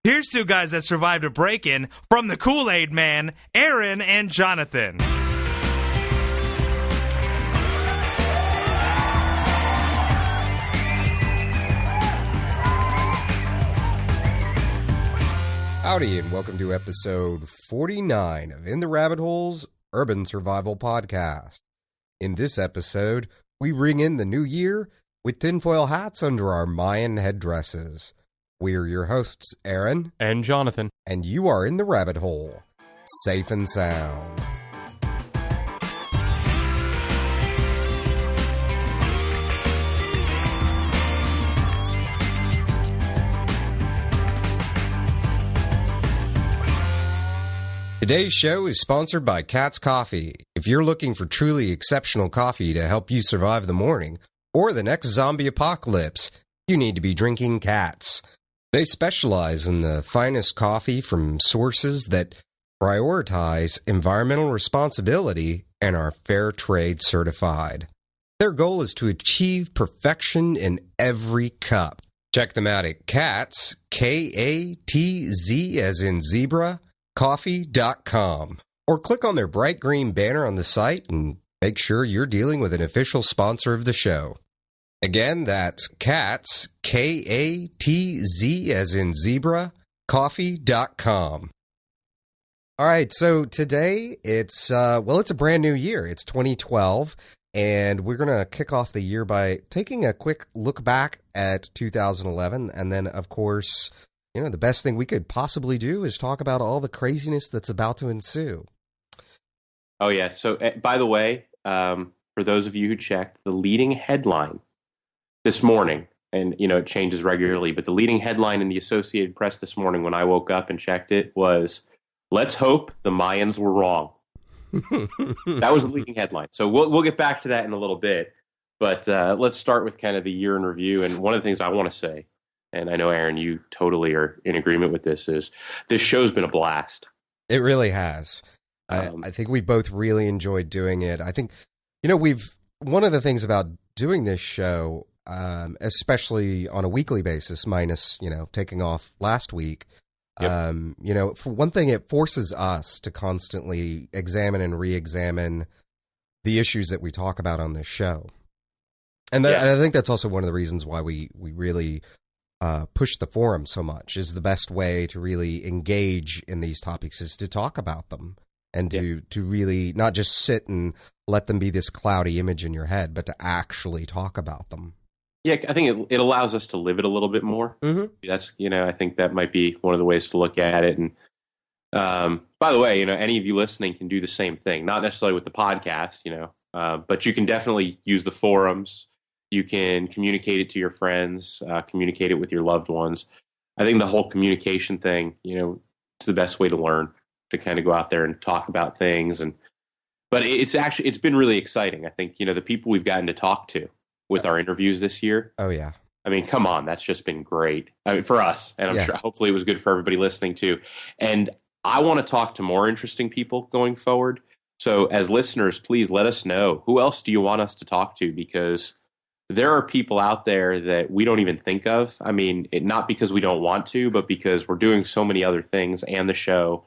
Here's two guys that survived a break-in from the Kool-Aid Man, Aaron and Jonathan. Howdy, and welcome to episode 49 of In the Rabbit Hole's Urban Survival Podcast. In this episode, we ring in the new year with tinfoil hats under our Mayan headdresses. We're your hosts, Aaron and Jonathan, and you are in the rabbit hole, safe and sound. Today's show is sponsored by Cat's Coffee. If you're looking for truly exceptional coffee to help you survive the morning or the next zombie apocalypse, you need to be drinking Cat's. They specialize in the finest coffee from sources that prioritize environmental responsibility and are fair trade certified. Their goal is to achieve perfection in every cup. Check them out at Katz, K-A-T-Z as in zebra, coffee.com. Or click on their bright green banner on the site and make sure you're dealing with an official sponsor of the show. Again, that's Katz, K-A-T-Z as in zebra, coffee.com. All right, so today it's a brand new year. It's 2012, and we're going to kick off the year by taking a quick look back at 2011, and then, of course, the best thing we could possibly do is talk about all the craziness that's about to ensue. Oh, yeah. So, by the way, for those of you who checked, the leading headline this morning, and it changes regularly, but the leading headline in the Associated Press this morning when I woke up and checked it was, "Let's hope the Mayans were wrong." That was the leading headline. So we'll get back to that in a little bit, but let's start with kind of the year in review. And one of the things I want to say, and I know, Aaron, you totally are in agreement with this, is this show's been a blast. It really has. I think we both really enjoyed doing it. I think, one of the things about doing this show, especially on a weekly basis, minus, taking off last week, yep. For one thing, it forces us to constantly examine and re-examine the issues that we talk about on this show. And I think that's also one of the reasons why we really push the forum so much. Is the best way to really engage in these topics is to talk about them and to really not just sit and let them be this cloudy image in your head, but to actually talk about them. Yeah, I think it allows us to live it a little bit more. Mm-hmm. That's, I think that might be one of the ways to look at it. And by the way, any of you listening can do the same thing, not necessarily with the podcast, but you can definitely use the forums. You can communicate it to your friends, communicate it with your loved ones. I think the whole communication thing, it's the best way to learn, to kind of go out there and talk about things. But it's been really exciting. I think, the people we've gotten to talk to with our interviews this year. Oh, yeah. I mean, come on, that's just been great. I mean, for us, and I'm sure hopefully it was good for everybody listening too. And I want to talk to more interesting people going forward. So as listeners, please let us know, who else do you want us to talk to? Because there are people out there that we don't even think of. I mean, not because we don't want to, but because we're doing so many other things and the show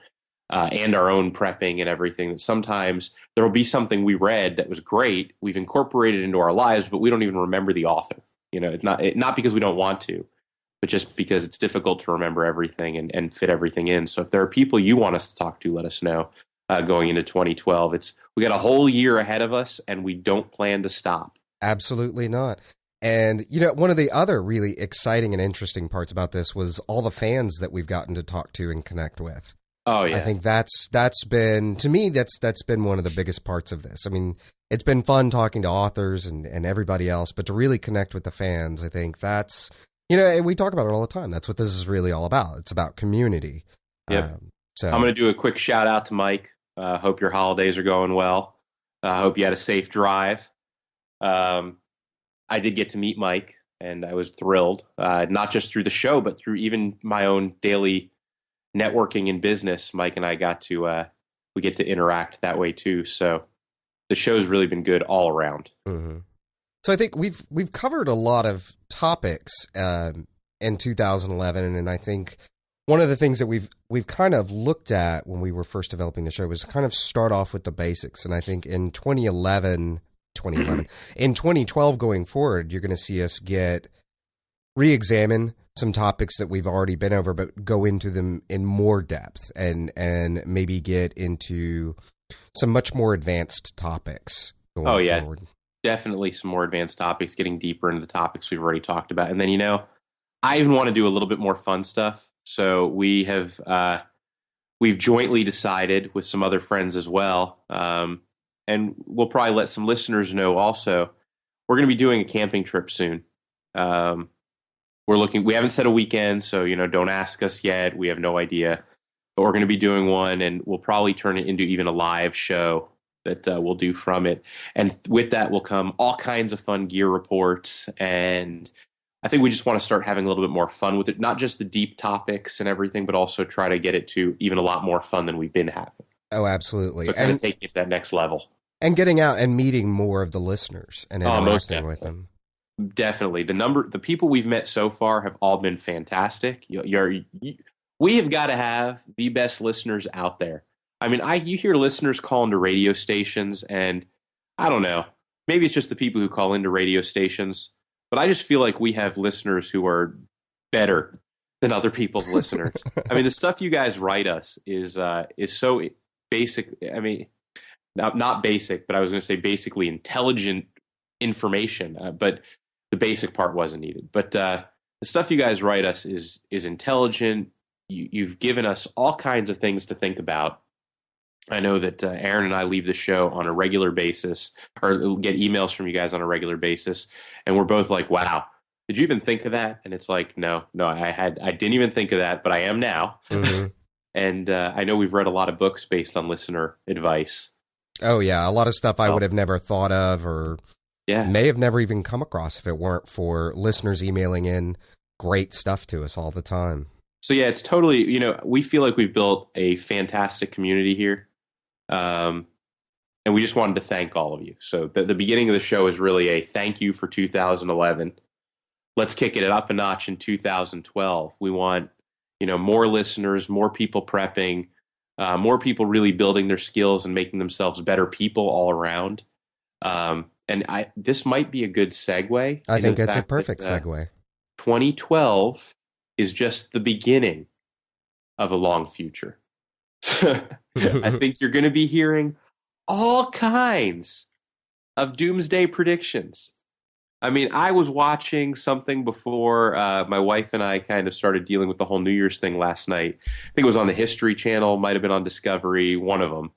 and our own prepping and everything, that sometimes there will be something we read that was great. We've incorporated into our lives, but we don't even remember the author. It's not because we don't want to, but just because it's difficult to remember everything and fit everything in. So if there are people you want us to talk to, let us know going into 2012. We got a whole year ahead of us, and we don't plan to stop. Absolutely not. And, one of the other really exciting and interesting parts about this was all the fans that we've gotten to talk to and connect with. Oh, yeah. I think that's been, to me, that's been one of the biggest parts of this. I mean, it's been fun talking to authors and everybody else, but to really connect with the fans, I think that's, and we talk about it all the time. That's what this is really all about. It's about community. Yep. So I'm going to do a quick shout out to Mike. Hope your holidays are going well. Hope you had a safe drive. I did get to meet Mike, and I was thrilled, not just through the show, but through even my own daily networking in business. Mike and I we get to interact that way too. So the show's really been good all around. Mm-hmm. So I think we've covered a lot of topics in 2011, and I think one of the things that we've kind of looked at when we were first developing the show was kind of start off with the basics. And I think in 2011, in 2012 going forward, you're going to see us re-examine some topics that we've already been over, but go into them in more depth and maybe get into some much more advanced topics going forward. Definitely some more advanced topics, getting deeper into the topics we've already talked about. And then, I even want to do a little bit more fun stuff. So we've jointly decided with some other friends as well, and we'll probably let some listeners know also, we're going to be doing a camping trip soon. We haven't set a weekend, so, don't ask us yet. We have no idea, but we're going to be doing one, and we'll probably turn it into even a live show that we'll do from it. And with that will come all kinds of fun gear reports. And I think we just want to start having a little bit more fun with it, not just the deep topics and everything, but also try to get it to even a lot more fun than we've been having. Oh, absolutely. So kind of taking it to that next level. And getting out and meeting more of the listeners and interacting with them. Definitely. The people we've met so far have all been fantastic. We have got to have the best listeners out there. I mean, you hear listeners call into radio stations, and I don't know, maybe it's just the people who call into radio stations, but I just feel like we have listeners who are better than other people's listeners. I mean, the stuff you guys write us is so basic. I mean, not basic, but I was going to say basically intelligent information, but the basic part wasn't needed. But the stuff you guys write us is intelligent. You've given us all kinds of things to think about. I know that Aaron and I leave the show on a regular basis, or get emails from you guys on a regular basis, and we're both like, "Wow, did you even think of that?" And it's like, no, I didn't even think of that, but I am now. Mm-hmm. And I know we've read a lot of books based on listener advice. Oh yeah, a lot of stuff I would have never thought of, or may have never even come across if it weren't for listeners emailing in great stuff to us all the time. So yeah, it's totally, we feel like we've built a fantastic community here. And we just wanted to thank all of you. So the beginning of the show is really a thank you for 2011. Let's kick it up a notch in 2012. We want, more listeners, more people prepping, more people really building their skills and making themselves better people all around. And this might be a good segue. I think it's a perfect segue. 2012 is just the beginning of a long future. I think you're going to be hearing all kinds of doomsday predictions. I mean, I was watching something before my wife and I kind of started dealing with the whole New Year's thing last night. I think it was on the History Channel, might have been on Discovery, one of them.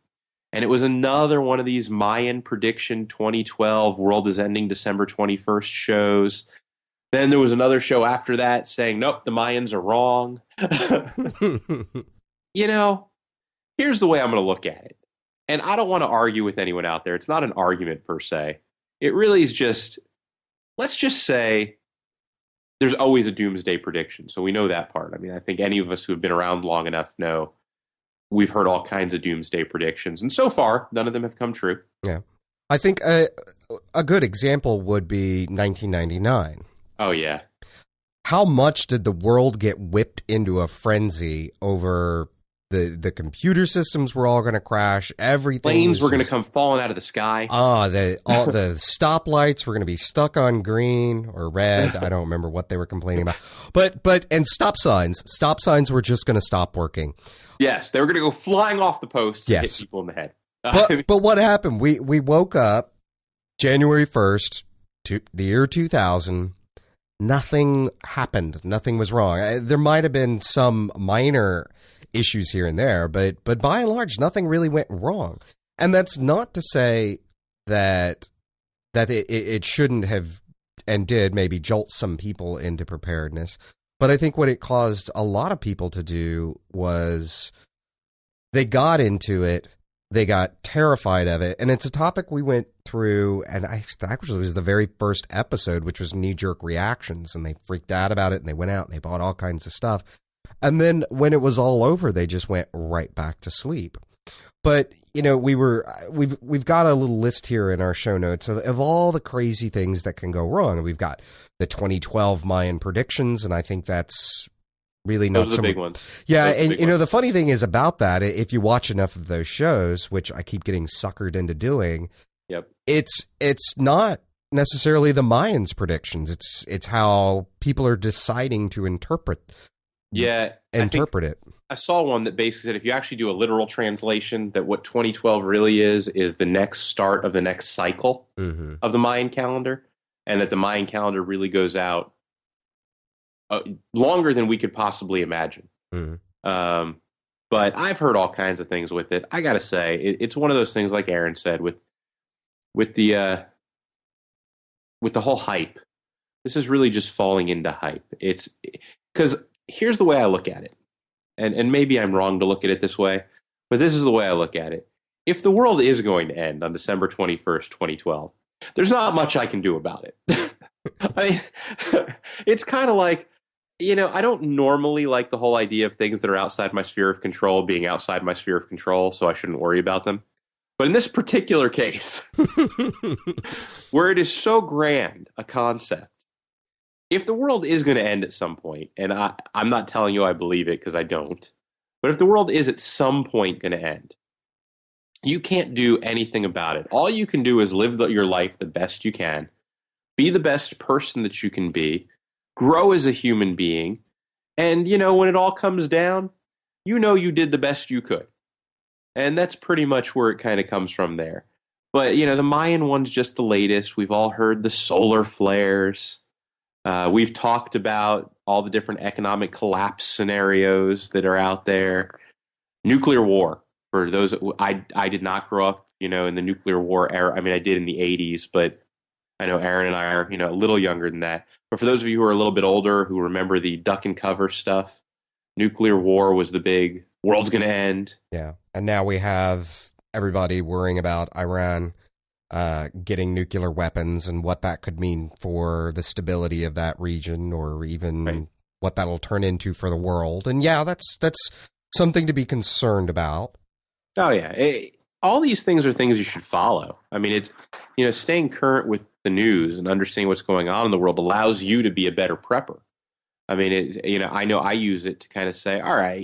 And it was another one of these Mayan prediction 2012, world is ending December 21st shows. Then there was another show after that saying, nope, the Mayans are wrong. Here's the way I'm going to look at it. And I don't want to argue with anyone out there. It's not an argument per se. It really is just, let's just say there's always a doomsday prediction. So we know that part. I mean, I think any of us who have been around long enough know we've heard all kinds of doomsday predictions. And so far, none of them have come true. Yeah. I think a good example would be 1999. Oh, yeah. How much did the world get whipped into a frenzy over the computer systems were all going to crash, everything. Planes were going to come falling out of the sky. All the stoplights were going to be stuck on green or red. I don't remember what they were complaining about. And stop signs were just going to stop working. Yes, they were going to go flying off the posts and hit people in the head. But what happened? We woke up January 1st, the year 2000. Nothing happened. Nothing was wrong. There might have been some minor issues here and there, but by and large, nothing really went wrong. And that's not to say that it shouldn't have and did maybe jolt some people into preparedness. But I think what it caused a lot of people to do was they got into it. They got terrified of it. And it's a topic we went through, and actually it was the very first episode, which was knee-jerk reactions, and they freaked out about it, and they went out and they bought all kinds of stuff. And then when it was all over, they just went right back to sleep. But, we've got a little list here in our show notes of all the crazy things that can go wrong. And we've got the 2012 Mayan predictions, and I think that's really not those are the big ones. Yeah, and the funny thing is about that, if you watch enough of those shows, which I keep getting suckered into doing, yep, it's not necessarily the Mayans' predictions. It's how people are deciding to interpret it. I saw one that basically said if you actually do a literal translation, that what 2012 really is the next start of the next cycle of the Mayan calendar, and that the Mayan calendar really goes out longer than we could possibly imagine. But I've heard all kinds of things with it. I got to say, it's one of those things, like Aaron said, with the whole hype. This is really just falling into hype. It's because here's the way I look at it. And maybe I'm wrong to look at it this way, but this is the way I look at it. If the world is going to end on December 21st, 2012, there's not much I can do about it. I mean, it's kind of like, I don't normally like the whole idea of things that are outside my sphere of control being outside my sphere of control, so I shouldn't worry about them. But in this particular case, where it is so grand a concept, if the world is going to end at some point, and I'm not telling you I believe it because I don't, but if the world is at some point going to end, you can't do anything about it. All you can do is live your life the best you can, be the best person that you can be, grow as a human being, and, when it all comes down, you did the best you could. And that's pretty much where it kind of comes from there. But, the Mayan one's just the latest. We've all heard the solar flares. We've talked about all the different economic collapse scenarios that are out there. Nuclear war. For those, I did not grow up, in the nuclear war era. I mean, I did in the 80s, but I know Aaron and I are, a little younger than that. But for those of you who are a little bit older, who remember the duck and cover stuff, nuclear war was the big, world's going to end. Yeah. And now we have everybody worrying about Iran getting nuclear weapons and what that could mean for the stability of that region, or even what that'll turn into for the world. And yeah, that's something to be concerned about. Oh yeah. All these things are things you should follow. I mean, it's, staying current with the news and understanding what's going on in the world allows you to be a better prepper. I mean, I know I use it to kind of say, all right,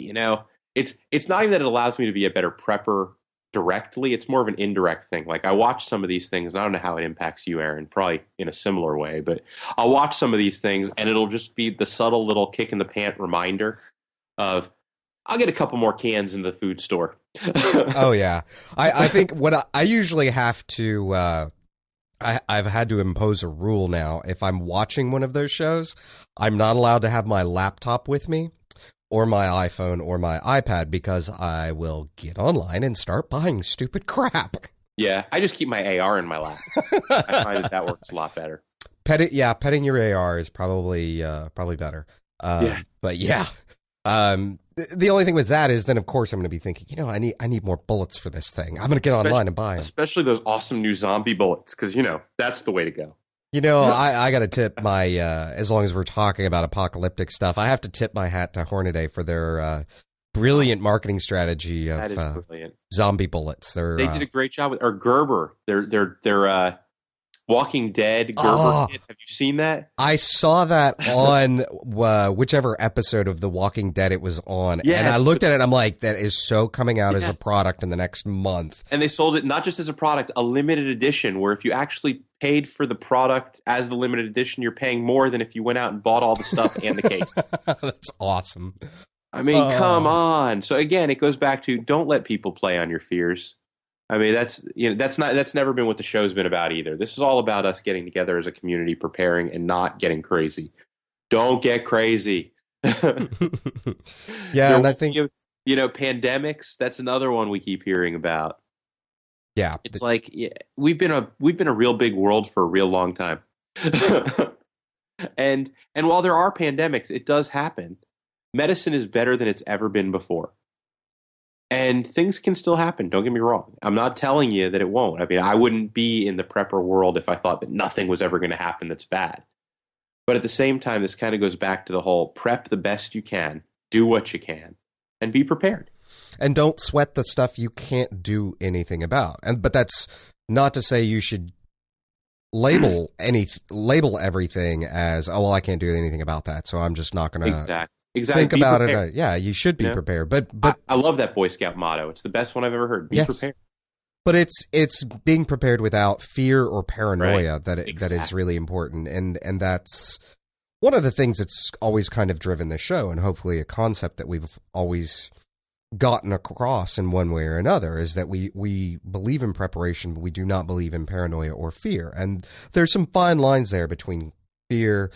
it's not even that it allows me to be a better prepper directly. It's more of an indirect thing. Like, I watch some of these things, and I don't know how it impacts you, Aaron, probably in a similar way, but I'll watch some of these things and it'll just be the subtle little kick in the pant reminder of, I'll get a couple more cans in the food store. Oh yeah. I think what I usually have to, I've had to impose a rule now. If I'm watching one of those shows, I'm not allowed to have my laptop with me, or my iPhone, or my iPad, because I will get online and start buying stupid crap. Yeah, I just keep my AR in my lap. I find that works a lot better. Petting your AR is probably better. But yeah, the only thing with that is then, of course, I'm going to be thinking, I need more bullets for this thing. I'm going to get online and buy them. Especially those awesome new zombie bullets, because, that's the way to go. I got to tip my, as long as we're talking about apocalyptic stuff, I have to tip my hat to Hornady for their brilliant marketing strategy of zombie bullets. They did a great job with, or Gerber, their Walking Dead Gerber kit. Have you seen that? I saw that on whichever episode of The Walking Dead it was on. Yes, and I looked at it and I'm like, that is so coming out as a product in the next month. And they sold it not just as a product, a limited edition, where if you actually paid for the product as the limited edition, you're paying more than if you went out and bought all the stuff and the case. That's awesome. I mean, come on. So again, it goes back to, don't let people play on your fears. I mean, that's never been what the show's been about either. This is all about us getting together as a community, preparing, and not getting crazy. Don't get crazy. Yeah, and I think pandemics. That's another one we keep hearing about. Yeah, it's like we've been a real big world for a real long time, and while there are pandemics, it does happen. Medicine is better than it's ever been before. And things can still happen. Don't get me wrong. I'm not telling you that it won't. I mean, I wouldn't be in the prepper world if I thought that nothing was ever going to happen that's bad. But at the same time, this kind of goes back to the whole prep the best you can, do what you can, and be prepared. And don't sweat the stuff you can't do anything about. But that's not to say you should label everything as, oh, well, I can't do anything about that, so I'm just not going to Exactly. think about it. Yeah, you should be prepared. But I love that Boy Scout motto. It's the best one I've ever heard. Be prepared. But it's being prepared without fear or paranoia Right. that is really important, and that's one of the things that's always kind of driven the show, and hopefully a concept that we've always gotten across in one way or another, is that we believe in preparation, but we do not believe in paranoia or fear, and there's some fine lines there between fear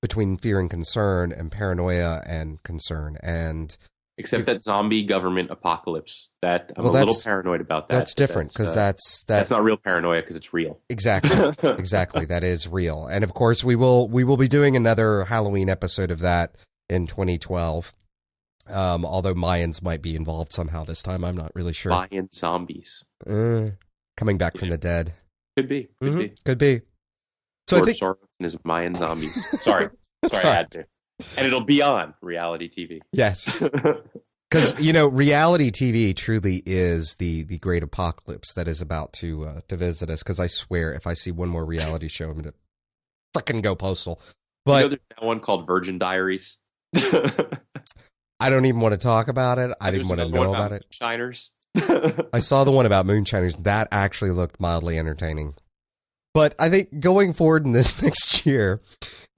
and concern, and paranoia and concern, and. Except that zombie government apocalypse. That I'm a little paranoid about that. That's different because that's not real paranoia because it's real. Exactly, exactly. That is real, and of course we will be doing another Halloween episode of that in 2012. Although Mayans might be involved somehow this time, I'm not really sure. Mayan zombies coming back from the dead. Could be. Could be. So George Soros and his Mayan zombies. Sorry, I had to. And it'll be on reality TV. Yes. Because, reality TV truly is the great apocalypse that is about to visit us. Because I swear, if I see one more reality show, I'm going to frickin' go postal. But there's that one called Virgin Diaries. I don't even want to talk about it. I didn't want to know about it. Moonshiners. I saw the one about moonshiners. That actually looked mildly entertaining. But I think going forward in this next year,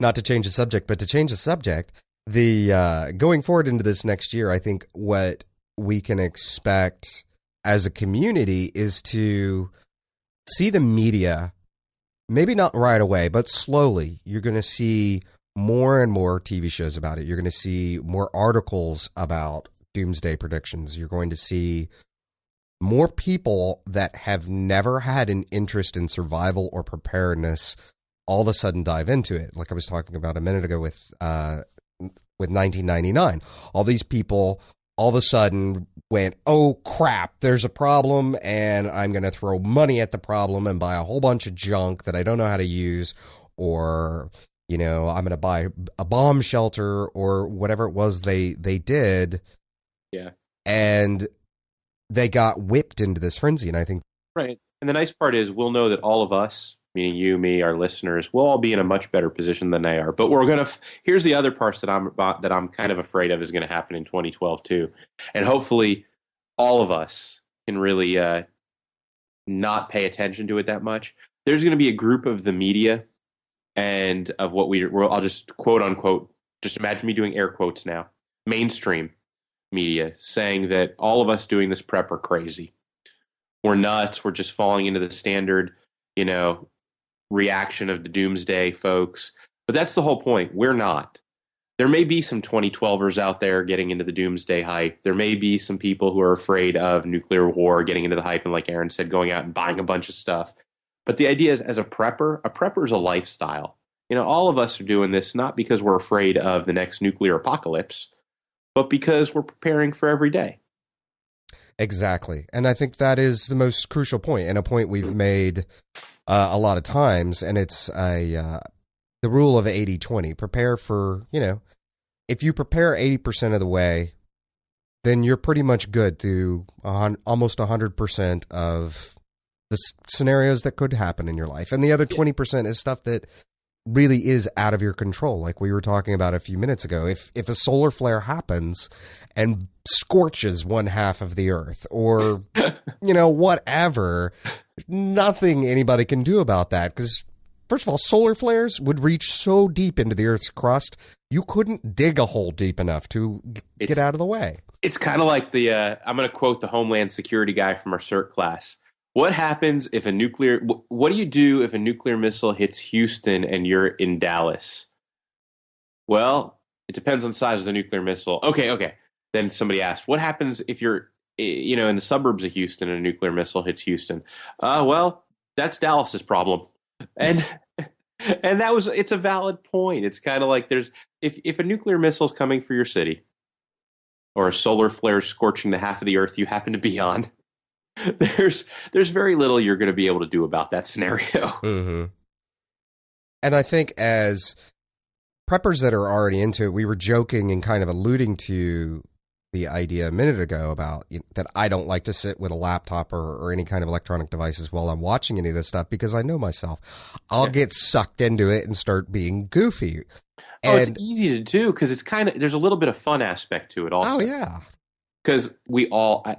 not to change the subject, but to change the subject, going forward into this next year, I think what we can expect as a community is to see the media, maybe not right away, but slowly. You're going to see more and more TV shows about it. You're going to see more articles about doomsday predictions. You're going to see more people that have never had an interest in survival or preparedness all of a sudden dive into it. Like I was talking about a minute ago with 1999. All these people all of a sudden went, oh crap, there's a problem, and I'm going to throw money at the problem and buy a whole bunch of junk that I don't know how to use, or, I'm going to buy a bomb shelter or whatever it was they did. Yeah. And they got whipped into this frenzy, and I think... Right. And the nice part is we'll know that all of us, meaning you, me, our listeners, we'll all be in a much better position than they are. But we're going to... Here's the other part that I'm kind of afraid of is going to happen in 2012, too. And hopefully all of us can really not pay attention to it that much. There's going to be a group of the media and of what I'll just quote, unquote, just imagine me doing air quotes now, mainstream media saying that all of us doing this prep are crazy. We're nuts. We're just falling into the standard, reaction of the doomsday folks. But that's the whole point. We're not. There may be some 2012ers out there getting into the doomsday hype. There may be some people who are afraid of nuclear war getting into the hype, and like Aaron said, going out and buying a bunch of stuff. But the idea is, as a prepper is a lifestyle. All of us are doing this not because we're afraid of the next nuclear apocalypse, but because we're preparing for every day. Exactly. And I think that is the most crucial point, and a point we've made a lot of times, and it's the rule of 80-20. Prepare for, if you prepare 80% of the way, then you're pretty much good through almost 100% of the scenarios that could happen in your life. And the other 20% is stuff that really is out of your control, like we were talking about a few minutes ago. If a solar flare happens and scorches one half of the earth, or whatever, nothing anybody can do about that, because first of all, solar flares would reach so deep into the earth's crust you couldn't dig a hole deep enough to get out of the way. It's kind of like I'm going to quote the Homeland Security guy from our CERT class. What happens if what do you do if a nuclear missile hits Houston and you're in Dallas? Well, it depends on the size of the nuclear missile. Okay. Then somebody asked, what happens if you're, in the suburbs of Houston and a nuclear missile hits Houston? Well, that's Dallas's problem. And it's a valid point. It's kind of like if a nuclear missile is coming for your city, or a solar flare scorching the half of the earth you happen to be on, there's very little you're going to be able to do about that scenario. Mm-hmm. And I think as preppers that are already into it, we were joking and kind of alluding to the idea a minute ago about that I don't like to sit with a laptop or any kind of electronic devices while I'm watching any of this stuff because I know myself. I'll get sucked into it and start being goofy. It's easy to do because it's there's a little bit of fun aspect to it also. Oh, yeah. Because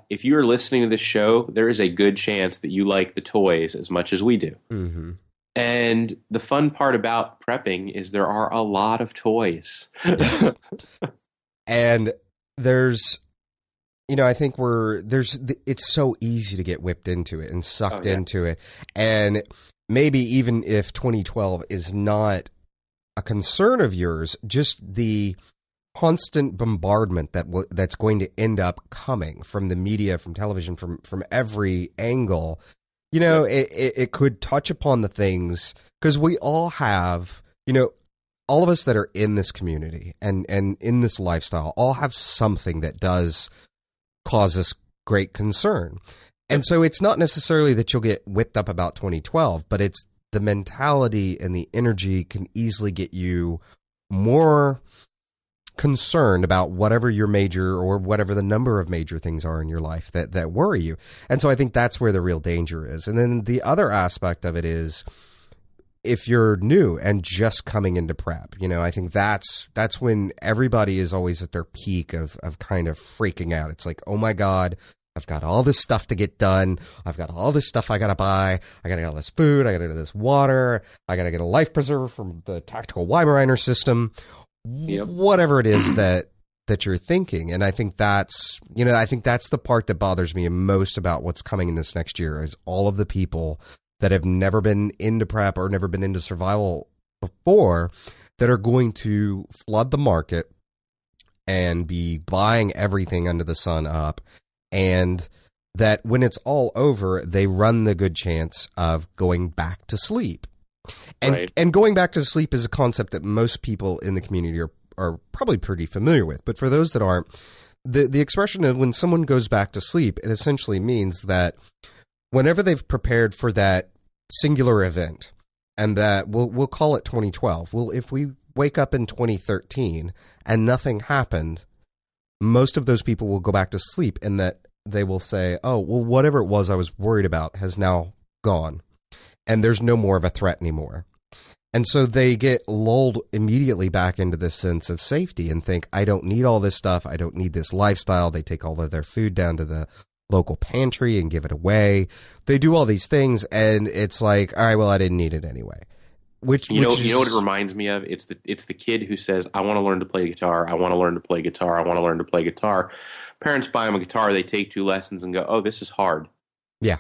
if you're listening to this show, there is a good chance that you like the toys as much as we do. Mm-hmm. And the fun part about prepping is there are a lot of toys. And there's, I think it's so easy to get whipped into it and sucked into it. And maybe even if 2012 is not a concern of yours, just the constant bombardment that's going to end up coming from the media, from television, from every angle, it could touch upon the things, because we all have, all of us that are in this community and in this lifestyle all have something that does cause us great concern. And so it's not necessarily that you'll get whipped up about 2012, but it's the mentality and the energy can easily get you more concerned about whatever your major or whatever the number of major things are in your life that worry you. And so I think that's where the real danger is. And then the other aspect of it is, if you're new and just coming into prep, I think that's when everybody is always at their peak of kind of freaking out. It's like, oh my God, I've got all this stuff to get done. I've got all this stuff I got to buy. I got to get all this food. I got to get this water. I got to get a life preserver from the tactical Weimaraner system. Yep. Whatever it is that you're thinking. And I think that's the part that bothers me most about what's coming in this next year is all of the people that have never been into prep or never been into survival before that are going to flood the market and be buying everything under the sun up. And that when it's all over, they run the good chance of going back to sleep. And going back to sleep is a concept that most people in the community are probably pretty familiar with. But for those that aren't, the expression of when someone goes back to sleep, it essentially means that whenever they've prepared for that singular event, and that we'll call it 2012. Well, if we wake up in 2013 and nothing happened, most of those people will go back to sleep, and that they will say, oh, well, whatever it was I was worried about has now gone, and there's no more of a threat anymore. And so they get lulled immediately back into this sense of safety and think, I don't need all this stuff. I don't need this lifestyle. They take all of their food down to the local pantry and give it away. They do all these things, and it's like, all right, well, I didn't need it anyway. You know what it reminds me of? It's the kid who says, I want to learn to play guitar. I want to learn to play guitar. I want to learn to play guitar. Parents buy them a guitar. They take 2 lessons and go, oh, this is hard. Yeah.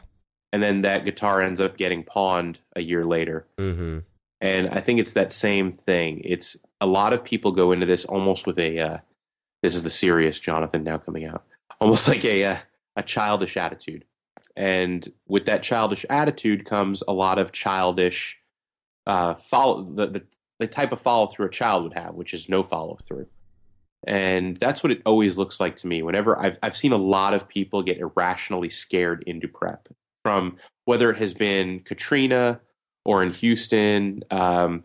And then that guitar ends up getting pawned a year later. Mm-hmm. And I think it's that same thing. It's a lot of people go into this almost with this is the serious Jonathan now coming out, almost like a childish attitude. And with that childish attitude comes a lot of childish the type of follow through a child would have, which is no follow through. And that's what it always looks like to me. Whenever I've seen a lot of people get irrationally scared into prep, from whether it has been Katrina or in Houston, a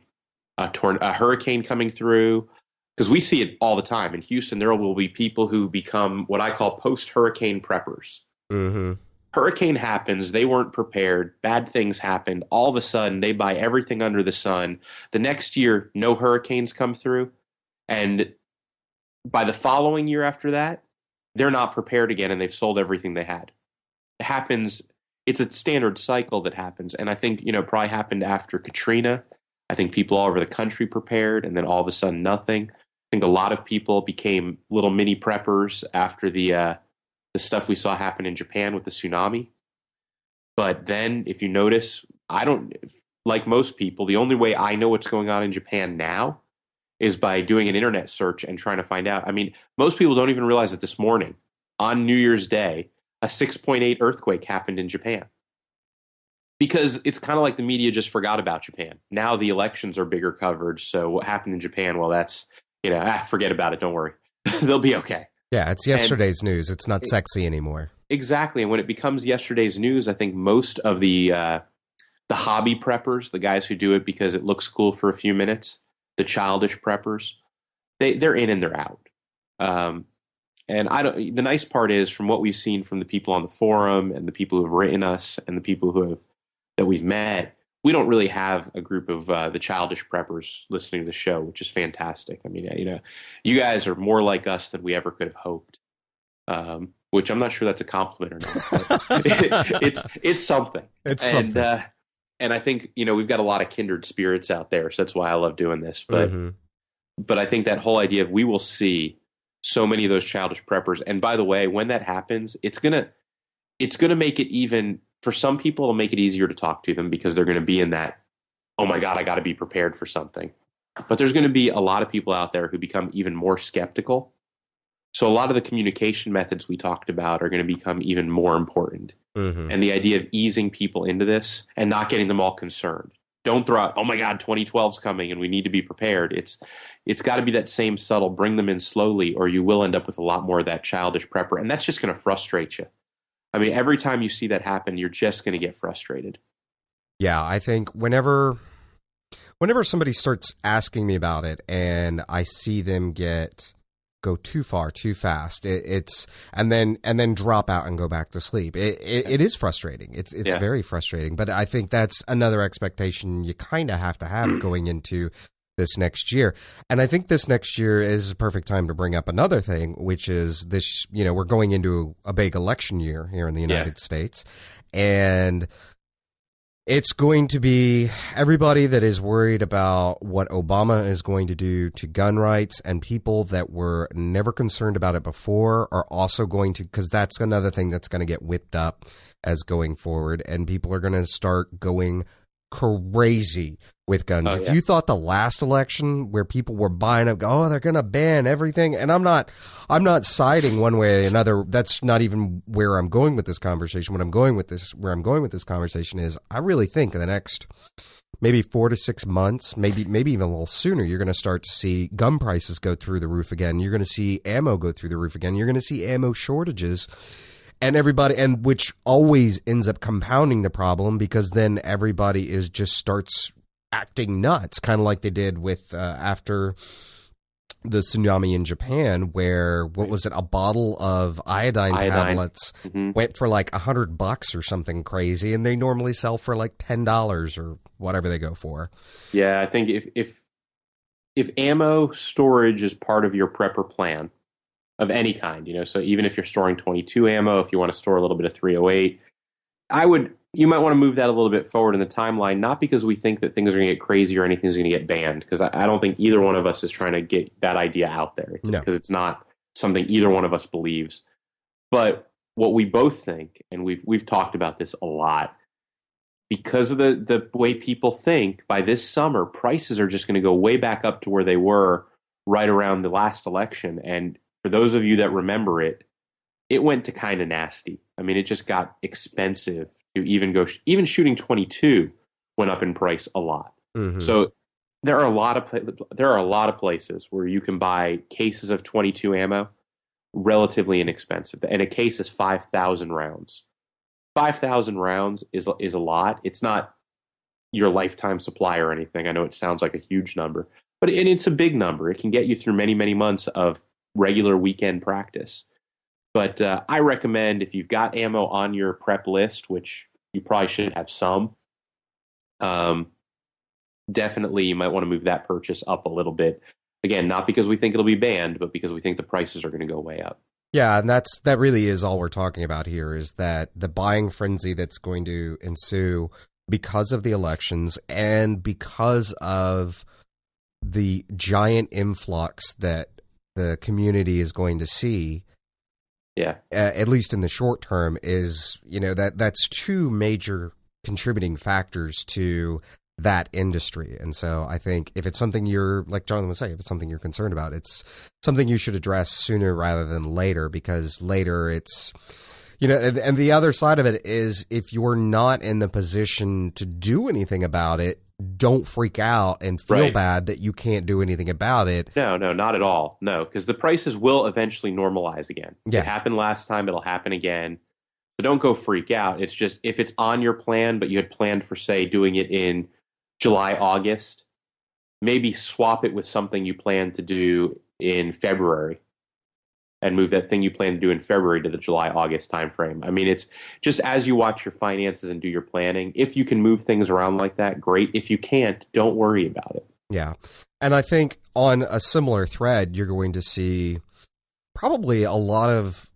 hurricane coming through, because we see it all the time. In Houston, there will be people who become what I call post-hurricane preppers. Mm-hmm. Hurricane happens, they weren't prepared, bad things happened, all of a sudden they buy everything under the sun. The next year, no hurricanes come through, and by the following year after that, they're not prepared again and they've sold everything they had. It happens, it's a standard cycle that happens, and I think, probably happened after Katrina. I think people all over the country prepared, and then all of a sudden nothing. I think a lot of people became little mini preppers after the stuff we saw happen in Japan with the tsunami. But then, if you notice, I don't, like most people, the only way I know what's going on in Japan now is by doing an internet search and trying to find out. I mean, most people don't even realize that this morning, on New Year's Day, a 6.8 earthquake happened in Japan. Because it's kind of like the media just forgot about Japan. Now the elections are bigger coverage, so what happened in Japan, well, that's, forget about it, don't worry. They'll be okay. Yeah, it's yesterday's news. It's not sexy anymore. Exactly. And when it becomes yesterday's news, I think most of the hobby preppers, the guys who do it because it looks cool for a few minutes, the childish preppers, they're in and they're out. And the nice part is, from what we've seen from the people on the forum and the people who have written us and the people that we've met, we don't really have a group of the childish preppers listening to the show, which is fantastic. I mean, you guys are more like us than we ever could have hoped. Which I'm not sure that's a compliment or not. But it's something. It's something. And I think we've got a lot of kindred spirits out there, so that's why I love doing this. But but I think that whole idea of we will see so many of those childish preppers. And by the way, when that happens, it's gonna make it even, for some people, it'll make it easier to talk to them because they're going to be in that, oh my God, I got to be prepared for something. But there's going to be a lot of people out there who become even more skeptical. So a lot of the communication methods we talked about are going to become even more important. And the idea of easing people into this and not getting them all concerned. Don't throw out, oh my God, 2012's coming and we need to be prepared. It's got to be that same subtle, bring them in slowly, or you will end up with a lot more of that childish prepper. And that's just going to frustrate you. I mean, every time you see that happen, you're just going to get frustrated. Yeah, I think whenever somebody starts asking me about it and I see them go too far, too fast, it's and then drop out and go back to sleep. It is frustrating. It's very frustrating. But I think that's another expectation you kind of have to have going into this next year. And I think this next year is a perfect time to bring up another thing, which is this, we're going into a big election year here in the United States. And it's going to be everybody that is worried about what Obama is going to do to gun rights, and people that were never concerned about it before are also going to, because that's another thing that's going to get whipped up as going forward. And people are going to start going crazy with guns. If you thought the last election where people were buying up, they're going to ban everything, and I'm not siding one way or another. That's not even where I'm going with this conversation. Where I'm going with this conversation is, I really think in the next maybe 4 to 6 months, maybe even a little sooner, you're going to start to see gun prices go through the roof again. You're going to see ammo go through the roof again. You're going to see ammo shortages. And which always ends up compounding the problem, because then everybody starts acting nuts, kind of like they did with after the tsunami in Japan, where what was it, a bottle of iodine tablets went for like $100 or something crazy, and they normally sell for like $10 or whatever they go for. Yeah, I think if ammo storage is part of your prepper plan of any kind, so even if you're storing 22 ammo, if you want to store a little bit of 308, you might want to move that a little bit forward in the timeline, not because we think that things are going to get crazy or anything's going to get banned, because I don't think either one of us is trying to get that idea out there, because it's not something either one of us believes. But what we both think, and we've talked about this a lot, because of the way people think, by this summer, prices are just going to go way back up to where they were right around the last election. And for those of you that remember it went to kind of nasty. I mean, it just got expensive to even shooting 22 went up in price a lot. So there are a lot of places where you can buy cases of 22 ammo relatively inexpensive, and a case is 5,000 rounds. 5,000 rounds is a lot. It's not your lifetime supply or anything. I know it sounds like a huge number, but it's a big number. It can get you through many, many months of regular weekend practice. But I recommend, if you've got ammo on your prep list, which you probably should have some, definitely you might want to move that purchase up a little bit. Again, not because we think it'll be banned, but because we think the prices are going to go way up. Yeah, and that really is all we're talking about here, is that the buying frenzy that's going to ensue because of the elections and because of the giant influx that the community is going to see, at least in the short term, is that's two major contributing factors to that industry. And so I think if it's something you're, like Jonathan would say, if it's something you're concerned about, it's something you should address sooner rather than later, because later it's, and the other side of it is, if you're not in the position to do anything about it, don't freak out and feel bad that you can't do anything about it. No, not at all. No, because the prices will eventually normalize again. It happened last time. It'll happen again. So don't go freak out. It's just, if it's on your plan, but you had planned for, say, doing it in July, August, maybe swap it with something you plan to do in February. and move that thing you plan to do in February to the July, August timeframe. I mean, it's just as you watch your finances and do your planning, if you can move things around like that, great. If you can't, don't worry about it. Yeah. And I think on a similar thread, you're going to see probably a lot of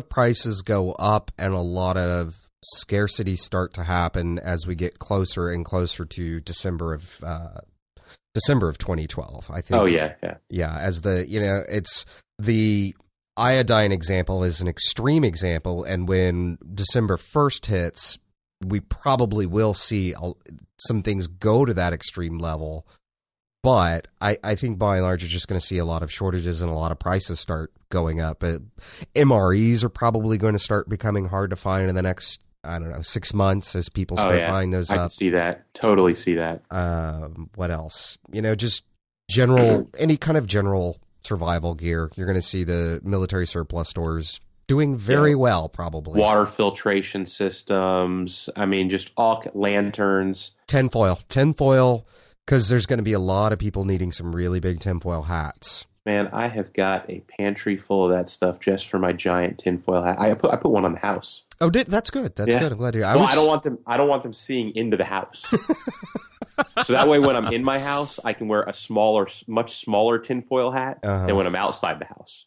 prices go up and a lot of scarcity start to happen as we get closer and closer to December of 2012. I think. Oh yeah. As it's the iodine example is an extreme example, and when December 1st hits, we probably will see some things go to that extreme level. But I think by and large, you're just going to see a lot of shortages and a lot of prices start going up. MREs are probably going to start becoming hard to find in the next, 6 months as people start buying those up. I can see that. Totally see that. What else? Just general, any kind of general survival gear. You're going to see the military surplus stores doing very well, probably. Water filtration systems. I mean, just all lanterns. Tinfoil. Because there's going to be a lot of people needing some really big tinfoil hats. Man, I have got a pantry full of that stuff just for my giant tinfoil hat. I put one on the house. Oh, that's good. That's good. I'm glad to hear. I don't want them seeing into the house. So that way, when I'm in my house, I can wear a much smaller tinfoil hat than when I'm outside the house.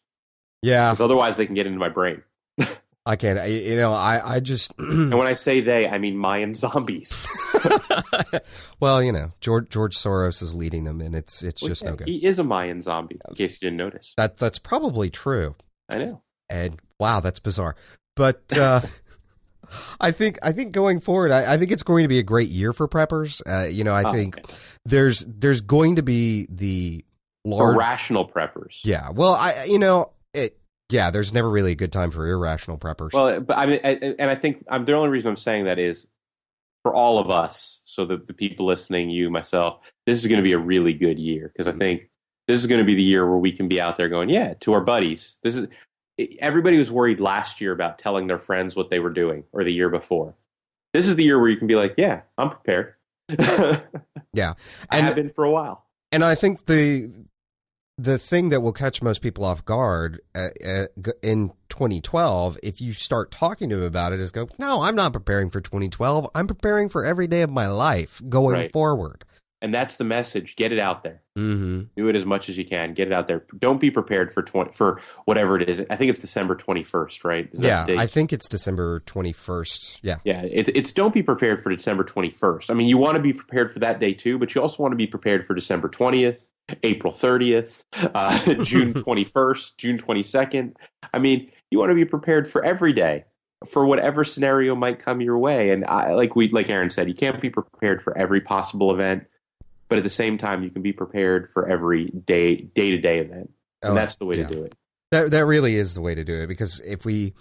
Yeah. Because otherwise, they can get into my brain. I can't. I just. And when I say they, I mean Mayan zombies. Well, George Soros is leading them, and it's just no good. He is a Mayan zombie, in case you didn't notice. That's probably true. I know. And wow, that's bizarre. But I think going forward, I think it's going to be a great year for preppers. I think there's going to be the for rational preppers. Yeah. Well, there's never really a good time for irrational preppers. Well, but I mean, and I think the only reason I'm saying that is for all of us. So the people listening, you, myself, this is going to be a really good year because I think this is going to be the year where we can be out there going, to our buddies. Everybody was worried last year about telling their friends what they were doing or the year before. This is the year where you can be like, yeah, I'm prepared. Yeah. I have been for a while. And I think the thing that will catch most people off guard in 2012, if you start talking to them about it, is go, no, I'm not preparing for 2012. I'm preparing for every day of my life going forward. And that's the message. Get it out there. Mm-hmm. Do it as much as you can. Get it out there. Don't be prepared for whatever it is. I think it's December 21st, right? I think it's December 21st. Yeah. Yeah. It's don't be prepared for December 21st. I mean, you want to be prepared for that day too, but you also want to be prepared for December 20th, April 30th, June 21st, June 22nd. I mean, you want to be prepared for every day, for whatever scenario might come your way. And like Aaron said, you can't be prepared for every possible event. But at the same time, you can be prepared for every day-to-day event. And that's the way to do it. That really is the way to do it. Because if we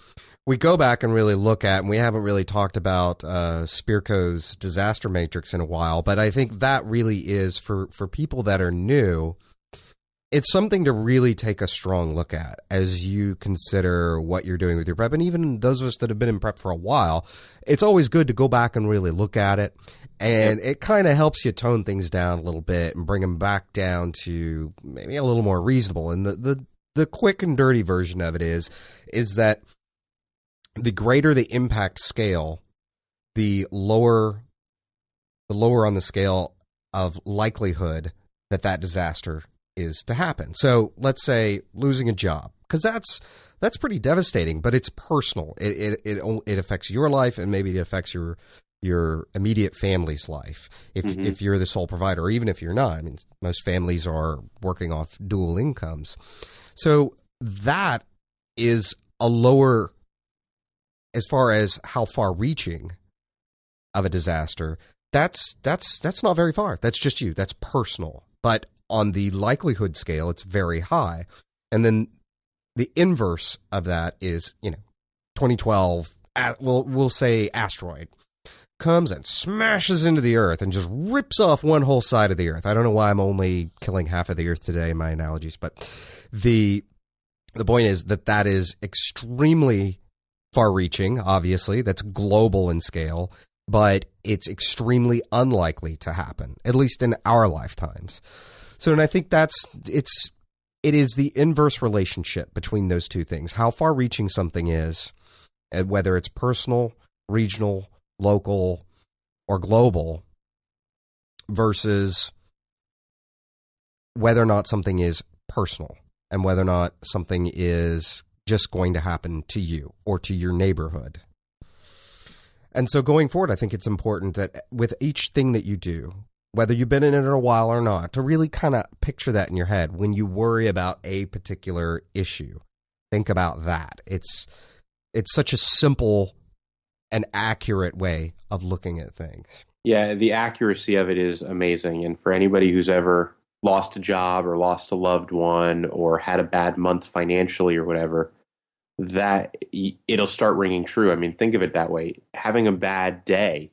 go back and really look at, and we haven't really talked about Spirko's disaster matrix in a while, but I think that really is, for people that are new, it's something to really take a strong look at as you consider what you're doing with your prep. And even those of us that have been in prep for a while, it's always good to go back and really look at it. And it kind of helps you tone things down a little bit and bring them back down to maybe a little more reasonable. And the quick and dirty version of it is that the greater the impact scale, the lower on the scale of likelihood that disaster is to happen. So let's say losing a job, because that's pretty devastating, but it's personal. It affects your life, and maybe it affects your immediate family's life if you're the sole provider, or even if you're not. I mean, most families are working off dual incomes. So that is a lower, as far as how far reaching of a disaster, that's not very far. That's just you. That's personal. But on the likelihood scale, it's very high. And then the inverse of that is, 2012, we'll say asteroid comes and smashes into the earth and just rips off one whole side of the earth. I don't know why I'm only killing half of the earth today in my analogies, but the point is that is extremely far-reaching, obviously. That's global in scale, but it's extremely unlikely to happen, at least in our lifetimes. So, and I think it's it is the inverse relationship between those two things. How far-reaching something is, whether it's personal, regional, local, or global, versus whether or not something is personal and whether or not something is just going to happen to you or to your neighborhood. And so going forward, I think it's important that with each thing that you do, whether you've been in it a while or not, to really kind of picture that in your head when you worry about a particular issue. Think about that. It's such a simple and accurate way of looking at things. Yeah, the accuracy of it is amazing. And for anybody who's ever lost a job or lost a loved one or had a bad month financially or whatever, that it'll start ringing true. I mean, think of it that way. Having a bad day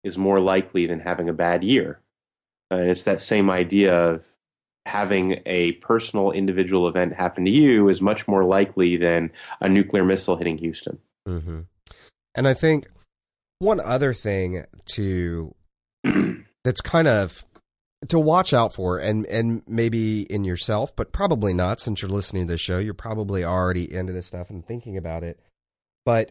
is more likely than having a bad year. And it's that same idea of having a personal individual event happen to you is much more likely than a nuclear missile hitting Houston. Mm-hmm. And I think one other thing that's kind of to watch out for, and maybe in yourself, but probably not, since you're listening to this show, you're probably already into this stuff and thinking about it. But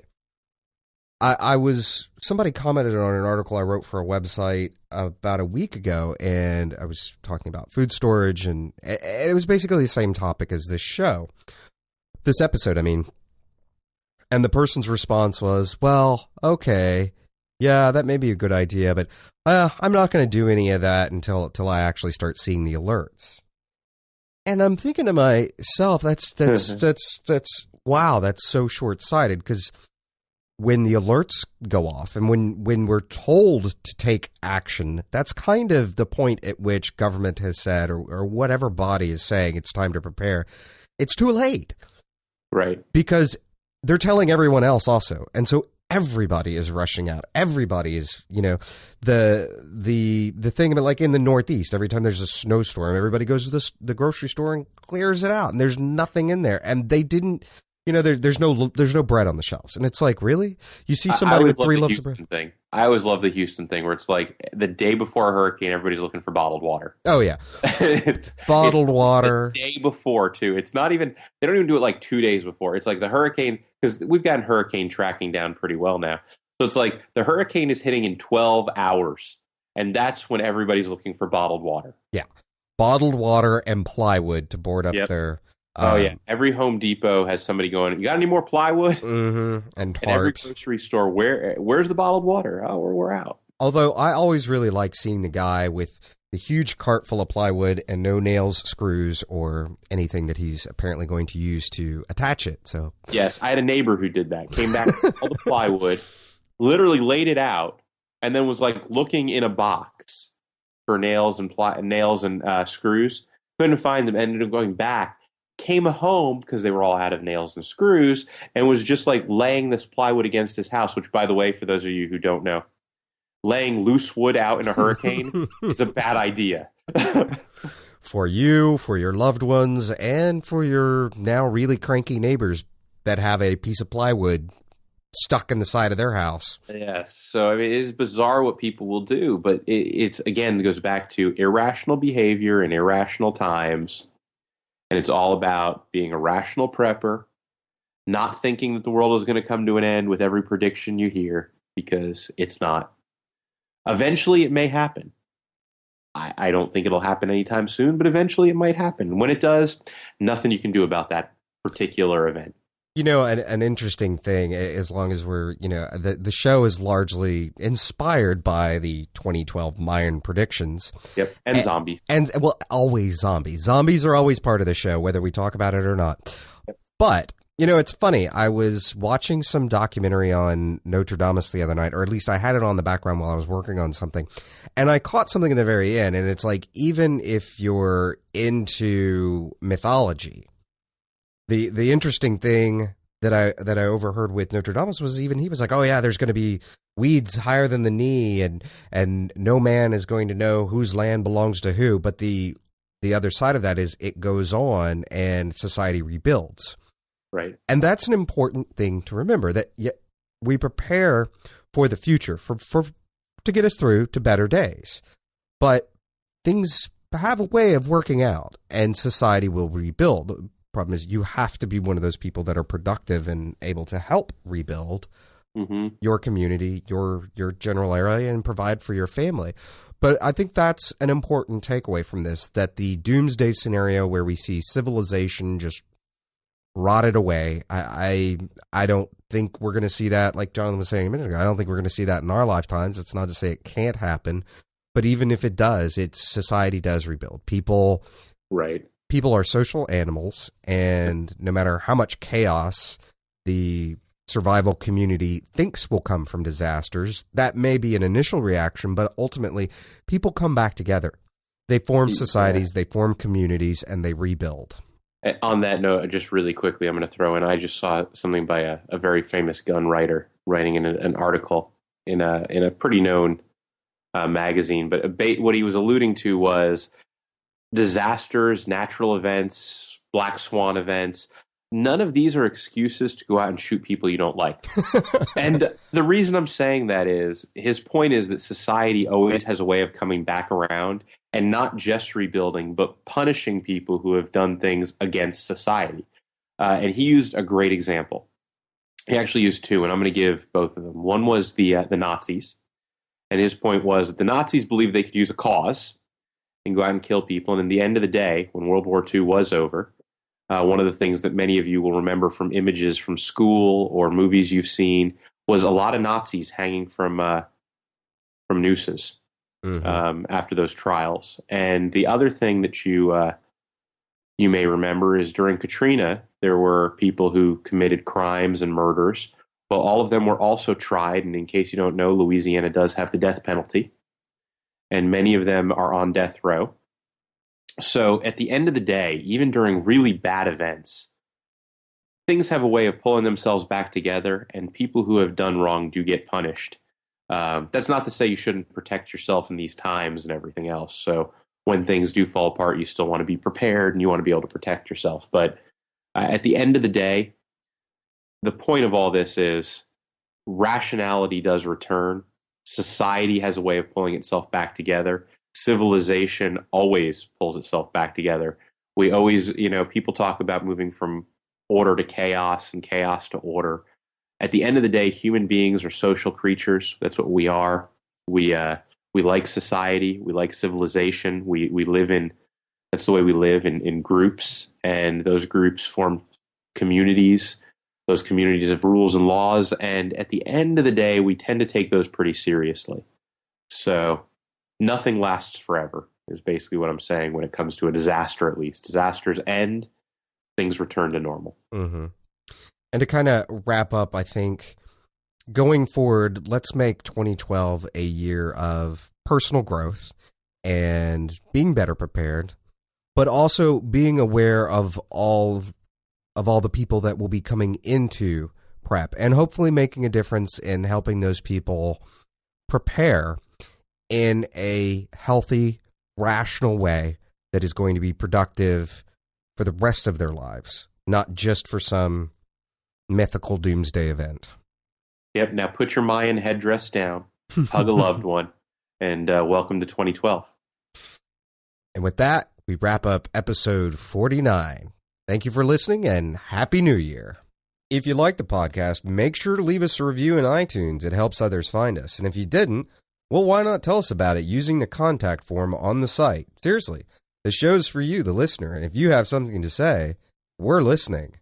somebody commented on an article I wrote for a website about a week ago, and I was talking about food storage, and it was basically the same topic as this episode, I mean. And the person's response was, well, okay, yeah, that may be a good idea, but I'm not going to do any of that until I actually start seeing the alerts. And I'm thinking to myself, that's wow, that's so short-sighted, because when the alerts go off and when we're told to take action, that's kind of the point at which government has said, or whatever body is saying it's time to prepare. It's too late. Right. Because they're telling everyone else also. And so everybody is rushing out. Everybody is, the thing about, like in the Northeast, every time there's a snowstorm, everybody goes to the grocery store and clears it out, and there's nothing in there. And they didn't, there's no bread on the shelves. And it's like, really? You see somebody with 3 loaves of bread? I always love the Houston thing where it's like the day before a hurricane, everybody's looking for bottled water. Oh, yeah. Bottled water. The day before, too. It's not even, they don't even do it like 2 days before. It's like the hurricane, because we've gotten hurricane tracking down pretty well now. So it's like the hurricane is hitting in 12 hours, and that's when everybody's looking for bottled water. Yeah. Bottled water and plywood to board up their... Oh, yeah. Every Home Depot has somebody going, you got any more plywood? Mm-hmm. And tarps. And every grocery store, where's the bottled water? Oh, we're out. Although I always really like seeing the guy with the huge cart full of plywood and no nails, screws, or anything that he's apparently going to use to attach it. So yes, I had a neighbor who did that. Came back with all the plywood, literally laid it out, and then was like looking in a box for nails and screws. Couldn't find them. Ended up going back. Came home because they were all out of nails and screws, and was just like laying this plywood against his house, which, by the way, for those of you who don't know, laying loose wood out in a hurricane is a bad idea. For you, for your loved ones, and for your now really cranky neighbors that have a piece of plywood stuck in the side of their house. Yes. So, I mean, it is bizarre what people will do, but it's, again, goes back to irrational behavior in irrational times. And it's all about being a rational prepper, not thinking that the world is going to come to an end with every prediction you hear, because it's not. Eventually, it may happen. I don't think it'll happen anytime soon, but eventually it might happen. When it does, nothing you can do about that particular event. An interesting thing, as long as we're, the show is largely inspired by the 2012 Mayan predictions. Yep, and zombies. And, well, always zombies. Zombies are always part of the show, whether we talk about it or not. Yep. But, it's funny. I was watching some documentary on Notre Dame the other night, or at least I had it on the background while I was working on something. And I caught something in the very end, and it's like, even if you're into mythology, the interesting thing that I overheard with Notre Dame was even he was like, oh yeah, there's going to be weeds higher than the knee, and no man is going to know whose land belongs to who. But the other side of that is it goes on and society rebuilds. Right. And that's an important thing to remember, that we prepare for the future for to get us through to better days. But things have a way of working out, and society will rebuild. The problem is you have to be one of those people that are productive and able to help rebuild your community, your general area, and provide for your family. But I think that's an important takeaway from this, that the doomsday scenario where we see civilization just rotted away, I don't think we're going to see that, like Jonathan was saying a minute ago. I don't think we're going to see that in our lifetimes. It's not to say it can't happen, but even if it does, society does rebuild. People are social animals, and no matter how much chaos the survival community thinks will come from disasters, that may be an initial reaction, but ultimately people come back together. They form societies, they form communities, and they rebuild. On that note, just really quickly, I'm going to throw in, I just saw something by a very famous gun writer writing in an article in a pretty known magazine. But what he was alluding to was disasters, natural events, black swan events. None of these are excuses to go out and shoot people you don't like. And the reason I'm saying that is, his point is that society always has a way of coming back around and not just rebuilding, but punishing people who have done things against society. And he used a great example. He actually used two, and I'm going to give both of them. One was the Nazis. And his point was that the Nazis believed they could use a cause and go out and kill people. And in the end of the day, when World War II was over, one of the things that many of you will remember from images from school or movies you've seen was a lot of Nazis hanging from nooses after those trials. And the other thing that you may remember is during Katrina, there were people who committed crimes and murders. Well, all of them were also tried. And in case you don't know, Louisiana does have the death penalty. And many of them are on death row. So at the end of the day, even during really bad events, things have a way of pulling themselves back together, and people who have done wrong do get punished. That's not to say you shouldn't protect yourself in these times and everything else. So when things do fall apart, you still want to be prepared and you want to be able to protect yourself. But at the end of the day, the point of all this is rationality does return. Society has a way of pulling itself back together. Civilization always pulls itself back together. We always, people talk about moving from order to chaos and chaos to order. At the end of the day, human beings are social creatures. That's what we are. We like society. We like civilization. We live in, that's the way we live, in groups. And those groups form communities. Those communities have rules and laws. And at the end of the day, we tend to take those pretty seriously. So nothing lasts forever is basically what I'm saying when it comes to a disaster, at least. Disasters end, things return to normal. Mm-hmm. And to kind of wrap up, I think, going forward, let's make 2012 a year of personal growth and being better prepared, but also being aware of all the people that will be coming into prep, and hopefully making a difference in helping those people prepare in a healthy, rational way that is going to be productive for the rest of their lives, not just for some mythical doomsday event. Yep. Now put your Mayan headdress down, hug a loved one, and welcome to 2012. And with that, we wrap up episode 49. Thank you for listening, and Happy New Year. If you liked the podcast, make sure to leave us a review in iTunes. It helps others find us. And if you didn't, well, why not tell us about it using the contact form on the site? Seriously, the show's for you, the listener, and if you have something to say, we're listening.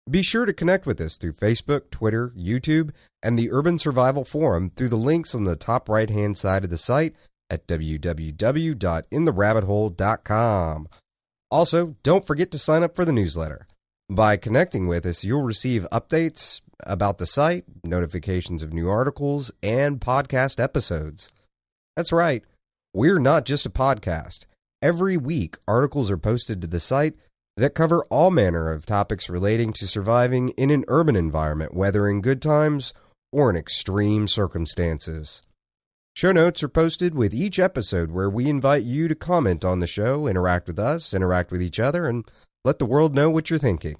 Be sure to connect with us through Facebook, Twitter, YouTube, and the Urban Survival Forum through the links on the top right-hand side of the site at www.intherabbithole.com. Also, don't forget to sign up for the newsletter. By connecting with us, you'll receive updates about the site, notifications of new articles, and podcast episodes. That's right, we're not just a podcast. Every week, articles are posted to the site that cover all manner of topics relating to surviving in an urban environment, whether in good times or in extreme circumstances. Show notes are posted with each episode, where we invite you to comment on the show, interact with us, interact with each other, and let the world know what you're thinking.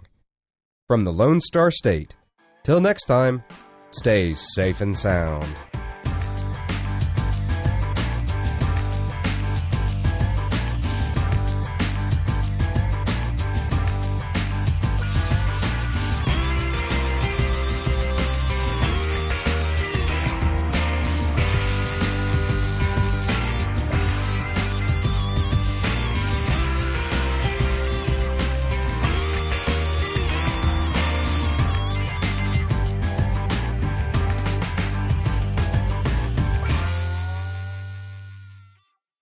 From the Lone Star State, till next time, stay safe and sound.